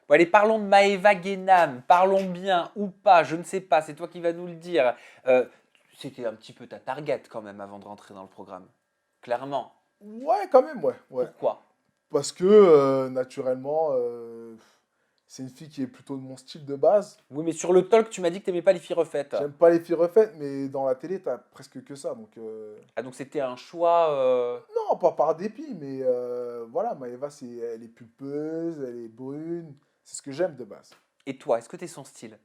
Bon, allez, parlons de Maëva Guénam. Parlons bien ou pas, je ne sais pas, c'est toi qui vas nous le dire. Euh, C'était un petit peu ta target quand même avant de rentrer dans le programme. Clairement. Ouais, quand même, ouais, ouais. Pourquoi? Parce que, naturellement, c'est une fille qui est plutôt de mon style de base. Oui, mais sur le talk, tu m'as dit que t'aimais pas les filles refaites. J'aime pas les filles refaites, mais dans la télé, t'as presque que ça. Donc, Ah, donc c'était un choix. non, pas par dépit, mais voilà, Maëva, elle est pulpeuse, elle est brune. C'est ce que j'aime de base. Et toi, est-ce que t'es son style?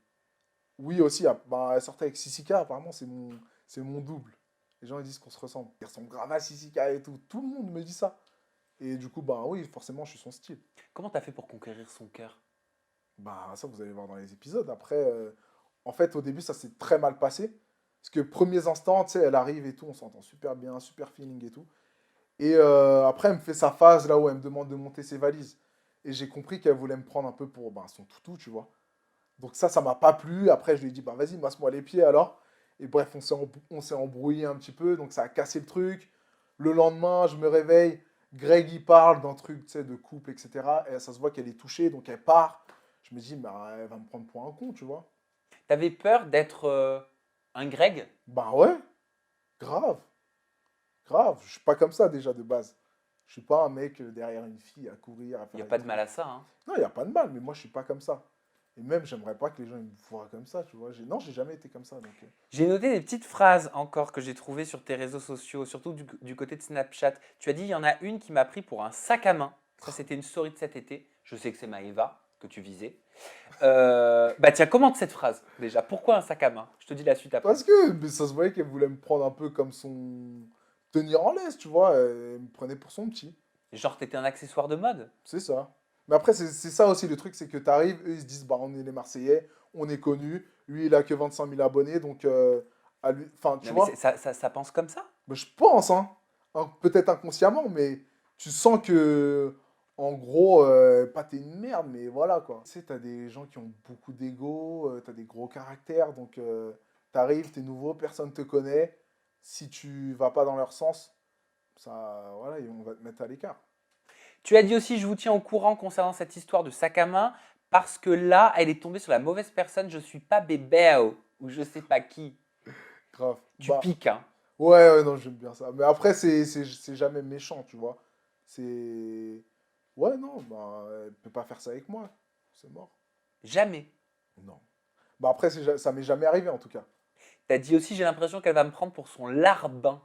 Oui, aussi, bah, elle sortait avec Sissika, apparemment, c'est mon double. Les gens ils disent qu'on se ressemble. Ils ressemblent grave à Sissika et tout. Tout le monde me dit ça. Et du coup, bah oui, forcément, je suis son style. Comment t'as fait pour conquérir son cœur? Bah, ça, vous allez voir dans les épisodes. Après, en fait, au début, ça s'est très mal passé. Parce que premiers instants, tu sais, elle arrive et tout, on s'entend super bien, super feeling et tout. Et après, elle me fait sa phase là où elle me demande de monter ses valises. Et j'ai compris qu'elle voulait me prendre un peu pour bah, son toutou, tu vois. Donc ça m'a pas plu. Après, je lui ai dit, bah vas-y, masse-moi les pieds alors. Et bref, on s'est embrouillé un petit peu, donc ça a cassé le truc. Le lendemain, je me réveille, Greg, il parle d'un truc, tu sais, de couple, etc. Et ça se voit qu'elle est touchée, donc elle part. Je me dis, bah, elle va me prendre pour un con, tu vois. T'avais peur d'être un Greg? Bah ouais, grave, grave. Je suis pas comme ça déjà de base. Je suis pas un mec derrière une fille à courir, à Il n'y faire a des pas de mal trucs. à ça, hein. Non, il n'y a pas de mal, mais moi, je suis pas comme ça. Et même, j'aimerais pas que les gens ils me voient comme ça, tu vois. Non, j'ai jamais été comme ça, donc... J'ai noté des petites phrases encore que j'ai trouvées sur tes réseaux sociaux, surtout du côté de Snapchat. Tu as dit, il y en a une qui m'a pris pour un sac à main. Ça, c'était une story de cet été. Je sais que c'est Maëva que tu visais. Bah tiens, commente cette phrase déjà. Pourquoi un sac à main? Je te dis la suite après. Parce que mais ça se voyait qu'elle voulait me prendre un peu comme son... tenir en laisse, tu vois. Elle me prenait pour son petit. Genre, t'étais un accessoire de mode? C'est ça. Mais après, c'est ça aussi le truc, c'est que t'arrives, eux, ils se disent, bah, on est les Marseillais, on est connus. Lui, il a que 25 000 abonnés, donc, à lui... Enfin, tu Non, mais vois, ça pense comme ça? bah, je pense, hein. Peut-être inconsciemment, mais tu sens que, en gros, pas t'es une merde, mais voilà, quoi. Tu sais, t'as des gens qui ont beaucoup d'ego, t'as des gros caractères, donc, t'arrives, t'es nouveau, personne te connaît. Si tu vas pas dans leur sens, ça, voilà, on va te mettre à l'écart. Tu as dit aussi, je vous tiens au courant concernant cette histoire de sac à main, parce que là, elle est tombée sur la mauvaise personne. Je suis pas bébé ou je sais pas qui. Grave. Tu Bah, piques, hein. ouais, ouais, non, j'aime bien ça. Mais après, c'est jamais méchant, tu vois. C'est... Ouais, non, bah, elle peut pas faire ça avec moi. C'est mort. Jamais. Non. Bah après, ça m'est jamais arrivé, en tout cas. T'as dit aussi, j'ai l'impression qu'elle va me prendre pour son larbin.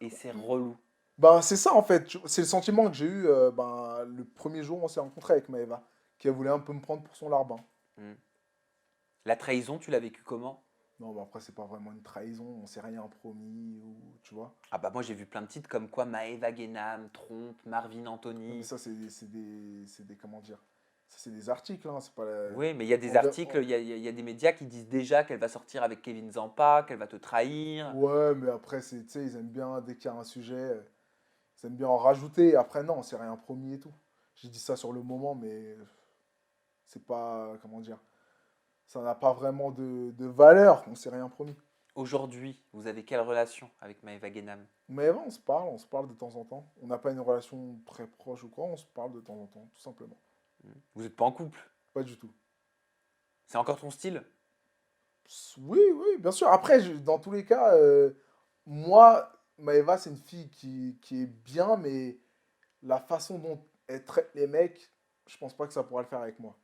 Et c'est relou. Bah, c'est ça, en fait. C'est le sentiment que j'ai eu bah, le premier jour où on s'est rencontré avec Maëva, qui voulait un peu me prendre pour son larbin. Hmm. La trahison, tu l'as vécu comment? Non, bah après, c'est pas vraiment une trahison, on s'est rien promis, ou tu vois. Ah bah moi j'ai vu plein de titres comme quoi Maëva Guénam trompe Marvin Non, mais Anthony. ça, c'est des, comment dire, ça, c'est des articles, hein, c'est pas Oui, mais il y a des on ver- articles, il y a des médias qui disent déjà qu'elle va sortir avec Kevin Zampa, qu'elle va te trahir. Ouais, mais après, tu sais, ils aiment bien, dès qu'il y a un sujet, ils aiment bien en rajouter. Après, non, on s'est rien promis et tout. J'ai dit ça sur le moment, mais c'est pas, comment dire, ça n'a pas vraiment de valeur, on s'est rien promis. Aujourd'hui, vous avez quelle relation avec Maëva Guénam? Mais Eva, on se parle de temps en temps. On n'a pas une relation très proche ou quoi, on se parle de temps en temps, tout simplement. Vous n'êtes pas en couple? Pas du tout. C'est encore ton style? Oui, oui, bien sûr. Après, dans tous les cas, moi, Maëva, c'est une fille qui est bien, mais la façon dont elle traite les mecs, je pense pas que ça pourra le faire avec moi.